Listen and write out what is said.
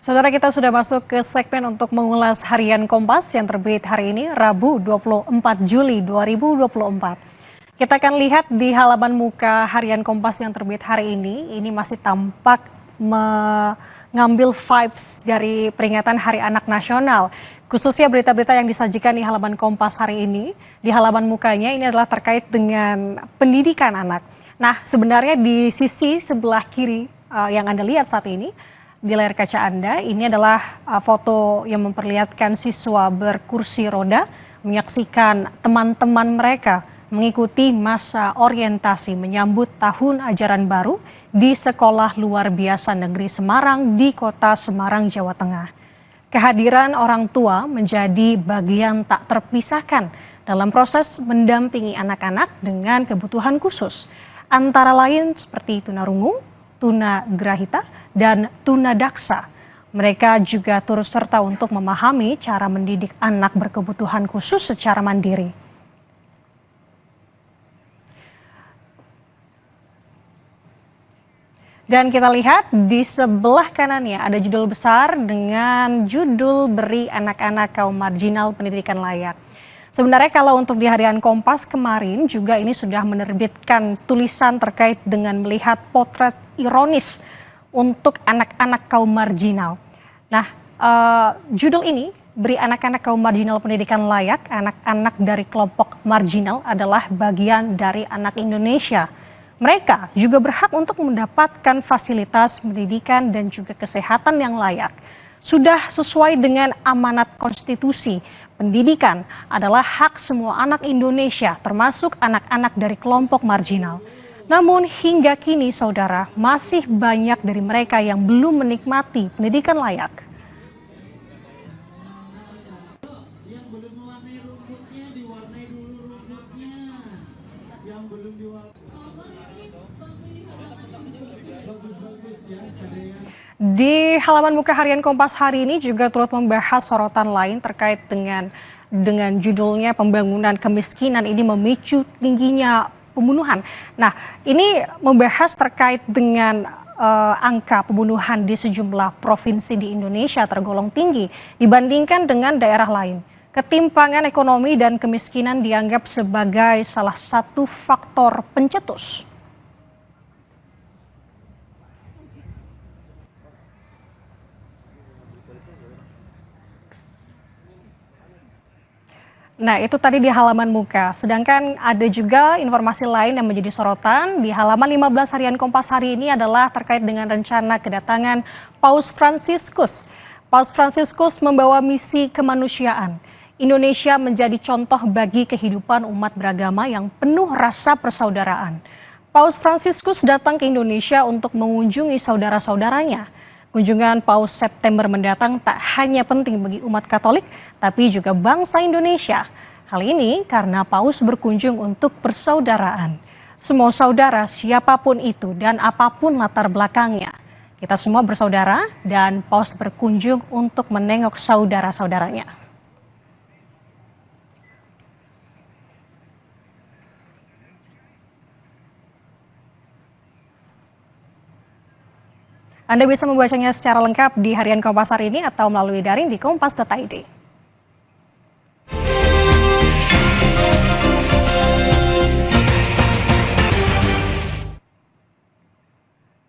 Saudara, kita sudah masuk ke segmen untuk mengulas harian Kompas yang terbit hari ini, Rabu 24 Juli 2024. Kita akan lihat di halaman muka harian Kompas yang terbit hari ini masih tampak mengambil vibes dari peringatan Hari Anak Nasional. Khususnya berita-berita yang disajikan di halaman Kompas hari ini, di halaman mukanya ini adalah terkait dengan pendidikan anak. Nah, sebenarnya di sisi sebelah kiri yang Anda lihat saat ini, di layar kaca Anda, ini adalah foto yang memperlihatkan siswa berkursi roda menyaksikan teman-teman mereka mengikuti masa orientasi menyambut tahun ajaran baru di Sekolah Luar Biasa Negeri Semarang di Kota Semarang, Jawa Tengah. Kehadiran orang tua menjadi bagian tak terpisahkan dalam proses mendampingi anak-anak dengan kebutuhan khusus, antara lain seperti tunarungu, tunagrahita, dan tunadaksa. Mereka juga turut serta untuk memahami cara mendidik anak berkebutuhan khusus secara mandiri. Dan kita lihat di sebelah kanannya ada judul besar dengan judul Beri Anak-anak Kaum Marginal Pendidikan Layak. Sebenarnya kalau untuk di harian Kompas kemarin juga ini sudah menerbitkan tulisan terkait dengan melihat potret ironis untuk anak-anak kaum marginal. Nah, judul ini, Beri Anak-anak Kaum Marginal Pendidikan Layak, anak-anak dari kelompok marginal adalah bagian dari anak Indonesia. Mereka juga berhak untuk mendapatkan fasilitas pendidikan dan juga kesehatan yang layak. Sudah sesuai dengan amanat konstitusi, pendidikan adalah hak semua anak Indonesia, termasuk anak-anak dari kelompok marginal. Namun hingga kini, saudara, masih banyak dari mereka yang belum menikmati pendidikan layak. Di halaman muka harian Kompas hari ini juga turut membahas sorotan lain terkait dengan judulnya Pembangunan Kemiskinan ini memicu tingginya pembunuhan. Nah, ini membahas terkait dengan angka pembunuhan di sejumlah provinsi di Indonesia tergolong tinggi dibandingkan dengan daerah lain. Ketimpangan ekonomi dan kemiskinan dianggap sebagai salah satu faktor pencetus. Nah, itu tadi di halaman muka. Sedangkan ada juga informasi lain yang menjadi sorotan di halaman 15 harian Kompas hari ini adalah terkait dengan rencana kedatangan Paus Fransiskus. Paus Fransiskus membawa misi kemanusiaan. Indonesia menjadi contoh bagi kehidupan umat beragama yang penuh rasa persaudaraan. Paus Fransiskus datang ke Indonesia untuk mengunjungi saudara-saudaranya. Kunjungan Paus September mendatang tak hanya penting bagi umat Katolik, tapi juga bangsa Indonesia. Hal ini karena Paus berkunjung untuk persaudaraan. Semua saudara siapapun itu dan apapun latar belakangnya. Kita semua bersaudara dan Paus berkunjung untuk menengok saudara-saudaranya. Anda bisa membacanya secara lengkap di harian Kompas hari ini atau melalui daring di kompas.id.